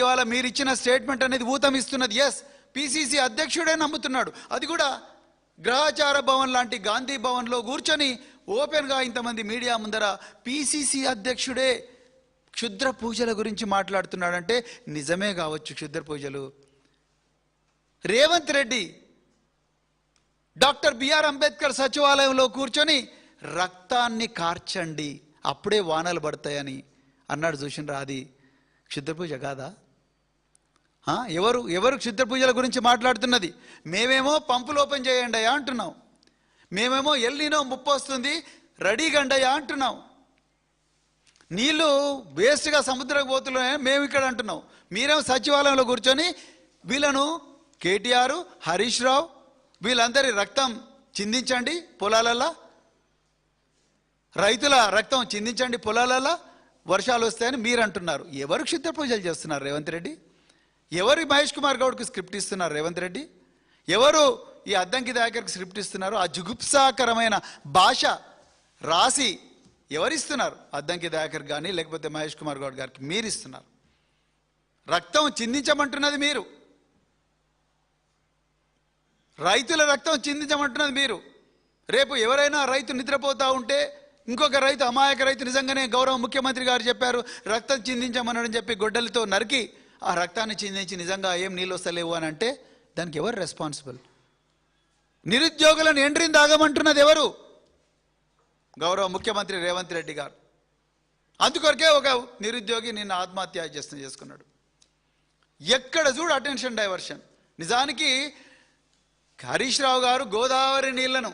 ఇవాళ మీరు ఇచ్చిన స్టేట్మెంట్ అనేది ఊతమిస్తున్నది. Yes, PCC అధ్యక్షుడే నమ్ముతున్నాడు. అది కూడా గ్రహచార భవన్ లాంటి గాంధీ భవన్లో కూర్చొని ఓపెన్గా ఇంతమంది మీడియా ముందర పిసిసి అధ్యక్షుడే క్షుద్ర పూజల గురించి మాట్లాడుతున్నాడంటే నిజమే కావచ్చు క్షుద్ర పూజలు. రేవంత్ రెడ్డి డాక్టర్ బిఆర్ అంబేద్కర్ సచివాలయంలో కూర్చొని రక్తాన్ని కార్చండి అప్పుడే వానలు పడతాయని అన్నాడు. చూసినరా, అది క్షుద్ర పూజ కాదా? ఎవరు క్షుద్ర పూజల గురించి మాట్లాడుతున్నది? మేమేమో పంపులు ఓపెన్ చేయండి అయ్యా అంటున్నాం, మేమేమో ఎల్నినో ముప్పు వస్తుంది రెడీగా అండయ్యా అంటున్నాం. నీళ్లు వేస్ట్గా సముద్రం పోతున్నాయని మేము ఇక్కడ అంటున్నాం. మీరేమో సచివాలయంలో కూర్చొని వీళ్ళను కేటీఆర్, హరీష్ రావు వీళ్ళందరి రక్తం చిందించండి పొలాలల్లా, రైతుల రక్తం చిందించండి పొలాలల్లా, వర్షాలు వస్తాయని మీరు అంటున్నారు. ఎవరు క్షుద్ర పూజలు చేస్తున్నారు రేవంత్ రెడ్డి? ఎవరు మహేష్ కుమార్ గౌడ్కి స్క్రిప్ట్ ఇస్తున్నారు రేవంత్ రెడ్డి? ఎవరు ఈ అద్దంకి దాకర్కి స్క్రిప్ట్ ఇస్తున్నారు? ఆ జుగుప్సాకరమైన భాష రాసి ఎవరిస్తున్నారు? అద్దంకి దాకర్ కానీ లేకపోతే మహేష్ కుమార్ గౌడ్ గారికి మీరు ఇస్తున్నారు. రక్తం చిందించమంటున్నది మీరు, రైతుల రక్తం చిందించమంటున్నది మీరు. రేపు ఎవరైనా రైతు నిద్రపోతూ ఉంటే ఇంకొక రైతు, అమాయక రైతు, నిజంగానే గౌరవ ముఖ్యమంత్రి గారు చెప్పారు రక్తం చిందించమని చెప్పి గొడ్డలతో నరికి ఆ రక్తాన్ని చిందించి నిజంగా ఏం నీళ్ళు వస్తలేవు అని అంటే దానికి ఎవరు రెస్పాన్సిబుల్? నిరుద్యోగులను ఎంట్రీని తాగమంటున్నది ఎవరు? గౌరవ ముఖ్యమంత్రి రేవంత్ రెడ్డి గారు. అందుకొరకే ఒక నిరుద్యోగి నిన్న ఆత్మహత్య చేసుకున్నాడు. ఎక్కడ చూడు అటెన్షన్ డైవర్షన్. నిజానికి హరీష్ రావు గారు గోదావరి నీళ్లను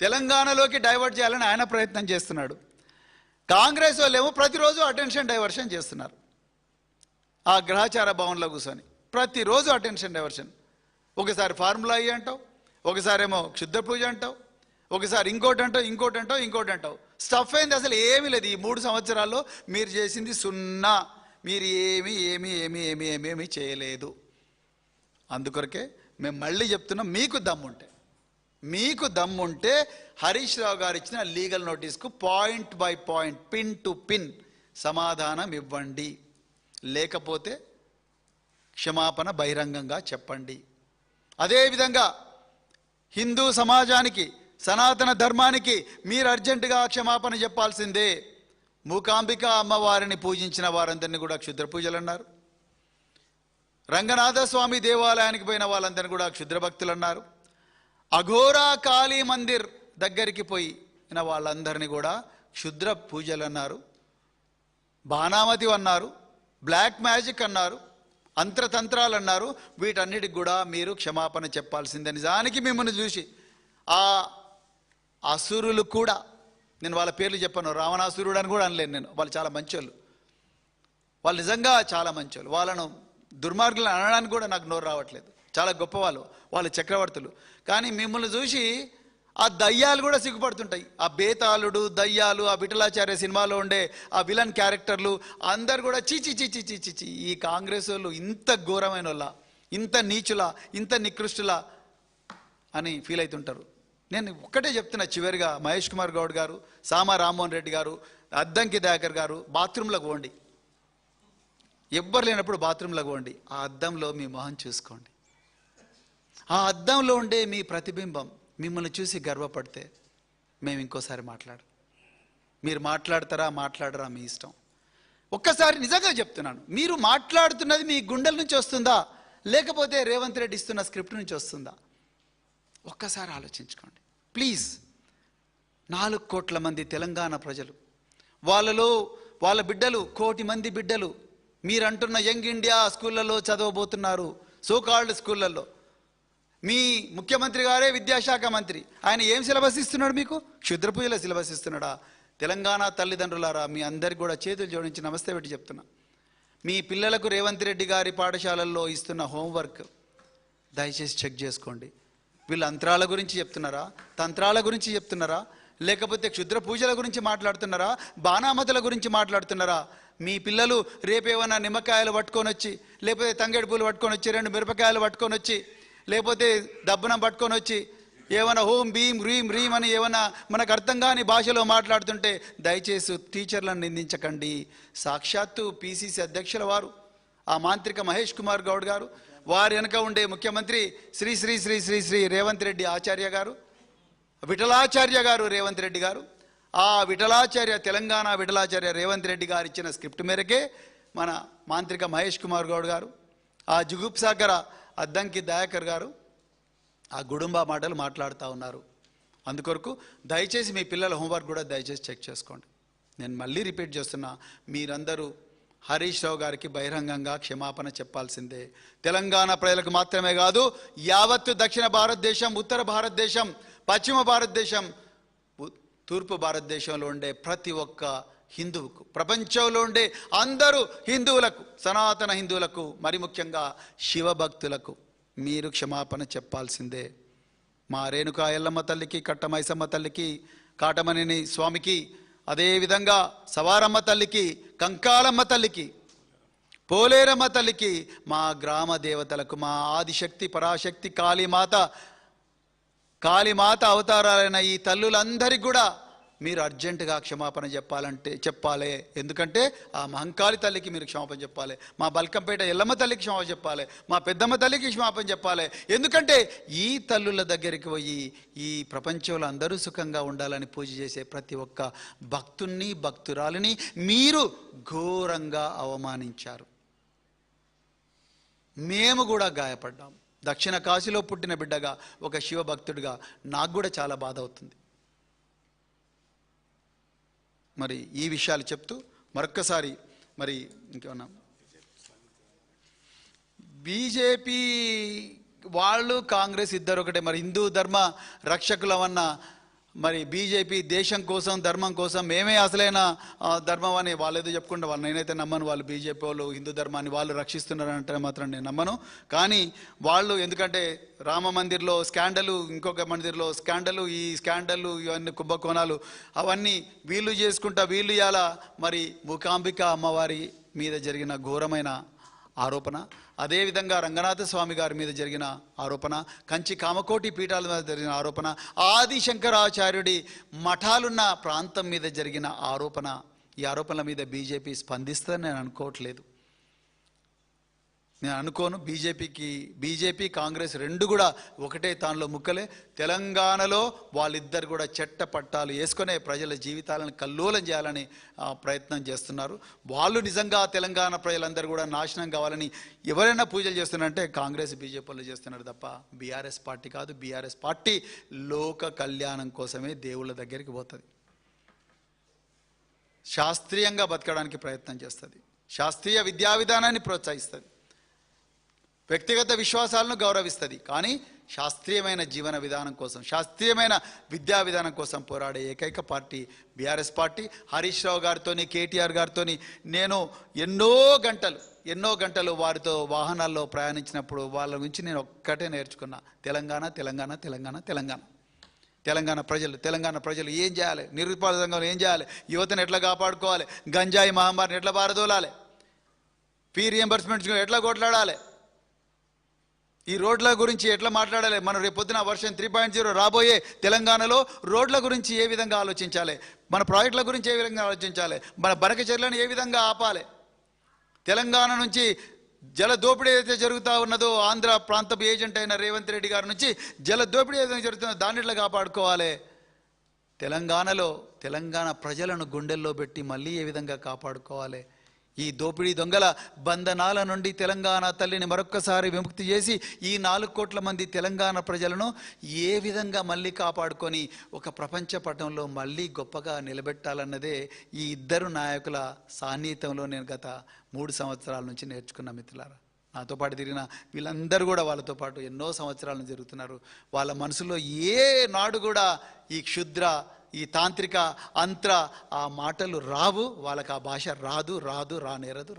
తెలంగాణలోకి డైవర్ట్ చేయాలని ఆయన ప్రయత్నం చేస్తున్నాడు. కాంగ్రెస్ వాళ్ళేమో ప్రతిరోజు అటెన్షన్ డైవర్షన్ చేస్తున్నారు. ఆ గ్రహచార భవన్లో కూర్చొని ప్రతిరోజు అటెన్షన్ డైవర్షన్. ఒకసారి ఫార్ములా అయ్యి అంటావు, ఒకసారేమో క్షుద్ర పూజ అంటావు, ఒకసారి ఇంకోటి అంటావు. స్టఫ్ అయింది అసలు ఏమీ లేదు. ఈ 3 సంవత్సరాల్లో మీరు చేసింది సున్నా. మీరు ఏమీ చేయలేదు. అందుకొరకే మేము మళ్ళీ చెప్తున్నాం, మీకు దమ్ముంటే హరీష్ రావు గారు ఇచ్చిన లీగల్ నోటీస్కు point by point, pin to pin సమాధానం ఇవ్వండి. లేకపోతే క్షమాపణ బహిరంగంగా చెప్పండి. అదేవిధంగా హిందూ సమాజానికి, సనాతన ధర్మానికి మీరు అర్జెంటుగా క్షమాపణ చెప్పాల్సిందే. మూకాంబిక అమ్మవారిని పూజించిన వారందరినీ కూడా క్షుద్ర పూజలు అన్నారు. రంగనాథ స్వామి దేవాలయానికి పోయిన వాళ్ళందరినీ కూడా క్షుద్ర భక్తులు అన్నారు. అఘోరా కాళీ మందిర్ దగ్గరికి పోయిన వాళ్ళందరినీ కూడా క్షుద్ర పూజలు అన్నారు. బాణామతి అన్నారు, బ్లాక్ మ్యాజిక్ అన్నారు, అంత్రతంత్రాలు అన్నారు. వీటన్నిటికి కూడా మీరు క్షమాపణ చెప్పాల్సిందే. నిజానికి మిమ్మల్ని చూసి ఆ అసురులు కూడా, నేను వాళ్ళ పేర్లు చెప్పాను, రావణాసురుడు అని కూడా అనలేను నేను. వాళ్ళు చాలా మంచోళ్ళు, వాళ్ళు నిజంగా చాలా మంచోళ్ళు. వాళ్ళను దుర్మార్గులను అనడానికి కూడా నాకు నోరు రావట్లేదు. చాలా గొప్పవాళ్ళు, వాళ్ళు చక్రవర్తులు. కానీ మిమ్మల్ని చూసి ఆ దయ్యాలు కూడా సిగ్గుపడుతుంటాయి. ఆ బేతాళుడు, దయ్యాలు, ఆ విఠలాచార్య సినిమాలో ఉండే ఆ విలన్ క్యారెక్టర్లు అందరు కూడా చీచి ఈ కాంగ్రెస్ వాళ్ళు ఇంత ఘోరమైన వాళ్ళ, ఇంత నీచులా, ఇంత నికృష్టులా అని ఫీల్ అవుతుంటారు. నేను ఒక్కటే చెప్తున్నా చివరిగా, మహేష్ కుమార్ గౌడ్ గారు, సామా రామ్మోహన్ రెడ్డి గారు, అద్దంకి దాకర్ గారు, బాత్రూంలోకి పోండి. ఎవ్వరు లేనప్పుడు బాత్రూంలోకి పోండి. ఆ అద్దంలో మీ మొహం చూసుకోండి. ఆ అద్దంలో ఉండే మీ ప్రతిబింబం మిమ్మల్ని చూసి గర్వపడితే మేము ఇంకోసారి మీరు మాట్లాడరా మీ ఇష్టం. ఒక్కసారి నిజంగా చెప్తున్నాను, మీరు మాట్లాడుతున్నది మీ గుండెల నుంచి వస్తుందా లేకపోతే రేవంత్ రెడ్డి ఇస్తున్న స్క్రిప్ట్ నుంచి వస్తుందా? ఒక్కసారి ఆలోచించుకోండి ప్లీజ్. 4 కోట్ల మంది తెలంగాణ ప్రజలు, వాళ్ళలో వాళ్ళ బిడ్డలు, 1 కోటి మంది బిడ్డలు మీరంటున్న యంగ్ ఇండియా స్కూళ్ళల్లో చదవబోతున్నారు. సోకాల్డ్ స్కూళ్ళల్లో మీ ముఖ్యమంత్రి గారే విద్యాశాఖ మంత్రి, ఆయన ఏం సిలబస్ ఇస్తున్నాడు? మీకు క్షుద్ర పూజల సిలబస్ ఇస్తున్నాడా? తెలంగాణ తల్లిదండ్రులారా, మీ అందరికి కూడా చేతులు జోడించి నమస్తే పెట్టి చెప్తున్నా, మీ పిల్లలకు రేవంత్ రెడ్డి గారి పాఠశాలల్లో ఇస్తున్న హోంవర్క్ దయచేసి చెక్ చేసుకోండి. వీళ్ళు అంతరాల గురించి చెప్తున్నారా, తంత్రాల గురించి చెప్తున్నారా, లేకపోతే క్షుద్ర పూజల గురించి మాట్లాడుతున్నారా, బాణామతుల గురించి మాట్లాడుతున్నారా? మీ పిల్లలు రేపేమన్నా నిమ్మకాయలు పట్టుకొని వచ్చి, లేకపోతే తంగేడు పూలు పట్టుకొని వచ్చి, 2 మిరపకాయలు పట్టుకొని వచ్చి, లేకపోతే దబ్బనం పట్టుకొని వచ్చి ఏమైనా హోం భీం హ్రీం హ్రీం అని ఏమైనా మనకు అర్థం కాని భాషలో మాట్లాడుతుంటే దయచేసి టీచర్లను నిందించకండి. సాక్షాత్తు పిసిసి అధ్యక్షుల వారు ఆ మాంత్రిక మహేష్ కుమార్ గౌడ్ గారు, వారి వెనుక ఉండే ముఖ్యమంత్రి శ్రీ శ్రీ శ్రీ శ్రీ శ్రీ రేవంత్ రెడ్డి ఆచార్య గారు, విఠలాచార్య గారు రేవంత్ రెడ్డి గారు. ఆ విఠలాచార్య, తెలంగాణ విఠలాచార్య రేవంత్ రెడ్డి గారు ఇచ్చిన స్క్రిప్ట్ మేరకే మన మాంత్రిక మహేష్ కుమార్ గౌడ్ గారు, ఆ జుగుప్సాగర అద్దంకి దయాకర్ గారు ఆ గుడుంబా మాటలు మాట్లాడుతూ ఉన్నారు. అందుకొరకు దయచేసి మీ పిల్లల హోంవర్క్ కూడా దయచేసి చెక్ చేసుకోండి. నేను మళ్ళీ రిపీట్ చేస్తున్నా, మీరందరూ హరీష్ రావు గారికి బహిరంగంగా క్షమాపణ చెప్పాల్సిందే. తెలంగాణ ప్రజలకు మాత్రమే కాదు, యావత్తు దక్షిణ భారతదేశం, ఉత్తర భారతదేశం, పశ్చిమ భారతదేశం, తూర్పు భారతదేశంలో ఉండే ప్రతి ఒక్క హిందువుకు, ప్రపంచంలో ఉండే అందరూ హిందువులకు, సనాతన హిందువులకు, మరి ముఖ్యంగా శివభక్తులకు మీరు క్షమాపణ చెప్పాల్సిందే. మా రేణుకా ఎల్లమ్మ తల్లికి, కట్టమైసమ్మ తల్లికి, కాటమనేని స్వామికి, అదేవిధంగా సవారమ్మ తల్లికి, కంకాలమ్మ తల్లికి, పోలేరమ్మ తల్లికి, మా గ్రామ దేవతలకు, మా ఆదిశక్తి పరాశక్తి కాళీమాత అవతారాలైన ఈ తల్లులందరికీ కూడా మీరు అర్జెంటుగా క్షమాపణ చెప్పాలి. ఎందుకంటే ఆ మహంకాళి తల్లికి మీరు క్షమాపణ చెప్పాలి, మా బల్కంపేట ఎల్లమ్మ తల్లికి క్షమాపణ చెప్పాలి, మా పెద్దమ్మ తల్లికి క్షమాపణ చెప్పాలి. ఎందుకంటే ఈ తల్లుల దగ్గరికి పోయి ఈ ప్రపంచంలో అందరూ సుఖంగా ఉండాలని పూజ చేసే ప్రతి ఒక్క భక్తుణ్ణి, భక్తురాలిని మీరు ఘోరంగా అవమానించారు. మేము కూడా గాయపడ్డాం. దక్షిణ కాశీలో పుట్టిన బిడ్డగా, ఒక శివభక్తుడిగా నాకు కూడా చాలా బాధ అవుతుంది. మరి ఈ విషయాలు చెప్తూ మరొక్కసారి మరి ఇంకేమన్నా, బీజేపీ వాళ్ళు కాంగ్రెస్ ఇద్దరు ఒకటే. మరి హిందూ ధర్మ రక్షకులమన్న మరి బీజేపీ దేశం కోసం, ధర్మం కోసం, మేమే అసలైన ధర్మం అని వాళ్ళు ఏదో చెప్పుకుంటే వాళ్ళు, నేనైతే నమ్మను. వాళ్ళు బీజేపీ వాళ్ళు హిందూ ధర్మాన్ని వాళ్ళు రక్షిస్తున్నారంటే మాత్రం నేను నమ్మను. కానీ వాళ్ళు, ఎందుకంటే రామ మందిర్లో స్కాండలు, ఇంకొక మందిర్లో స్కాండలు, ఈ స్కాండలు, ఇవన్నీ కుంభకోణాలు అవన్నీ వీళ్ళు చేసుకుంటా, వీళ్ళు ఇవాళ మరి మూకాంబిక అమ్మవారి మీద జరిగిన ఘోరమైన ఆరోపణ, అదేవిధంగా రంగనాథ స్వామి గారి మీద జరిగిన ఆరోపణ, కంచి కామకోటి పీఠాల మీద జరిగిన ఆరోపణ, ఆదిశంకరాచార్యుడి మఠాలున్న ప్రాంతం మీద జరిగిన ఆరోపణ, ఈ ఆరోపణల మీద బీజేపీ స్పందిస్తుందని నేను అనుకోవట్లేదు. నేను అనుకోను. బీజేపీ కాంగ్రెస్ రెండు కూడా ఒకటే తానులో ముక్కలే. తెలంగాణలో వాళ్ళిద్దరు కూడా చెట్ట పట్టాలు వేసుకునే ప్రజల జీవితాలను కల్లోలం చేయాలని ప్రయత్నం చేస్తున్నారు. వాళ్ళు నిజంగా తెలంగాణ ప్రజలందరూ కూడా నాశనం కావాలని ఎవరైనా పూజలు చేస్తున్నారంటే కాంగ్రెస్, బీజేపీ వాళ్ళు చేస్తున్నారు తప్ప బీఆర్ఎస్ పార్టీ కాదు. బీఆర్ఎస్ పార్టీ లోక కళ్యాణం కోసమే దేవుళ్ళ దగ్గరికి పోతుంది, శాస్త్రీయంగా బతకడానికి ప్రయత్నం చేస్తుంది, శాస్త్రీయ విద్యా విధానాన్ని ప్రోత్సహిస్తుంది, వ్యక్తిగత విశ్వాసాలను గౌరవిస్తుంది. కానీ శాస్త్రీయమైన జీవన విధానం కోసం, శాస్త్రీయమైన విద్యా విధానం కోసం పోరాడే ఏకైక party BRS party. Harish Rao గారితో, కేటీఆర్ గారితో నేను ఎన్నో గంటలు వారితో వాహనాల్లో ప్రయాణించినప్పుడు వాళ్ళ గురించి నేను ఒక్కటే నేర్చుకున్నా, తెలంగాణ ప్రజలు ఏం చేయాలి, నిరుపాధ రంగంలో ఏం చేయాలి, యువతను ఎట్లా కాపాడుకోవాలి, గంజాయి మహమ్మారిని ఎట్లా పారదోలాలి, ఫీ రియంబర్స్మెంట్స్ ఎట్లా కొట్లాడాలి, ఈ రోడ్ల గురించి ఎట్లా మాట్లాడాలి, మనం రేపొద్దున వర్షన్ 3.0 రాబోయే తెలంగాణలో రోడ్ల గురించి ఏ విధంగా ఆలోచించాలి, మన ప్రాజెక్టుల గురించి ఏ విధంగా ఆలోచించాలి, మన బనక చర్యలను ఏ విధంగా ఆపాలి, తెలంగాణ నుంచి జల దోపిడీ ఏదైతే జరుగుతూ ఉన్నదో, ఆంధ్ర ప్రాంతపు ఏజెంట్ అయిన రేవంత్ రెడ్డి గారి నుంచి జల దోపిడీ ఏదైతే జరుగుతుందో దాన్ని ఎట్లా కాపాడుకోవాలి, తెలంగాణ ప్రజలను గుండెల్లో పెట్టి మళ్ళీ ఏ విధంగా కాపాడుకోవాలి, ఈ దోపిడీ దొంగల బంధనాల నుండి తెలంగాణ తల్లిని మరొక్కసారి విముక్తి చేసి ఈ 4 కోట్ల మంది తెలంగాణ ప్రజలను ఏ విధంగా మళ్ళీ కాపాడుకొని ఒక ప్రపంచ పటంలో మళ్ళీ గొప్పగా నిలబెట్టాలన్నదే ఈ ఇద్దరు నాయకుల సాన్నిహిత్యంలో నేను గత 3 సంవత్సరాల నుంచి నేర్చుకున్న మిత్రులారా. నాతో పాటు తిరిగిన వీళ్ళందరూ కూడా వాళ్ళతో పాటు ఎన్నో సంవత్సరాల నుంచి జరుగుతున్నారు. వాళ్ళ మనసులో ఏ నాడు కూడా ఈ క్షుద్ర, ఈ తాంత్రిక అంత్ర ఆ మాటలు రావు, వాళ్ళకి ఆ భాష రానేరదు.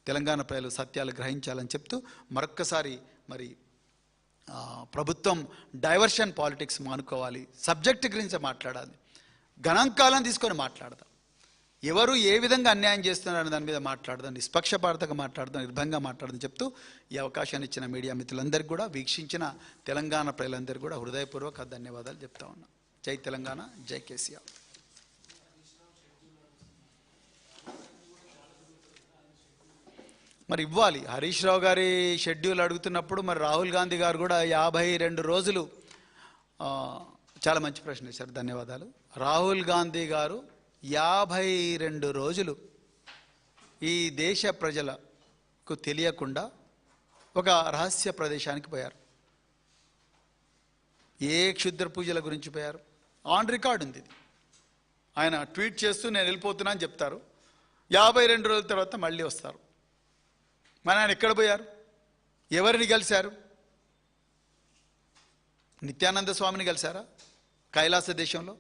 తెలంగాణ ప్రజలు సత్యాలు గ్రహించాలని చెప్తూ మరొక్కసారి మరి ప్రభుత్వం డైవర్షన్ పాలిటిక్స్ మానుకోవాలి, సబ్జెక్ట్ గురించి మాట్లాడాలి, గణాంకాలను తీసుకొని మాట్లాడదాం, ఎవరు ఏ విధంగా అన్యాయం చేస్తున్నారని దాని మీద మాట్లాడదాం, నిష్పక్షపాతంగా మాట్లాడదాం, నిర్భయంగా మాట్లాడదాం చెప్తూ ఈ అవకాశాన్ని ఇచ్చిన మీడియా మిత్రులందరికీ కూడా, వీక్షించిన తెలంగాణ ప్రజలందరికీ కూడా హృదయపూర్వక ధన్యవాదాలు చెప్తా ఉన్నా. జై తెలంగాణ, జై కేసీఆర్. మరి ఇవ్వాలి. హరీష్ రావు గారి షెడ్యూల్ అడుగుతున్నప్పుడు మరి రాహుల్ గాంధీ గారు కూడా 52 రోజులు, చాలా మంచి ప్రశ్న వేశారు, ధన్యవాదాలు. రాహుల్ గాంధీ గారు 52 రోజులు ఈ దేశ ప్రజలకు తెలియకుండా ఒక రహస్య ప్రదేశానికి పోయారు. ఏ క్షుద్ర పూజల గురించి పోయారు? ఆన్ రికార్డ్ ఉంది ఇది. ఆయన ట్వీట్ చేస్తూ నేను వెళ్ళిపోతున్నా అని చెప్తారు, 52 రోజుల తర్వాత మళ్ళీ వస్తారు. మరి ఆయన ఎక్కడ పోయారు? ఎవరిని కలిశారు? నిత్యానంద స్వామిని కలిశారా కైలాస దేశంలో?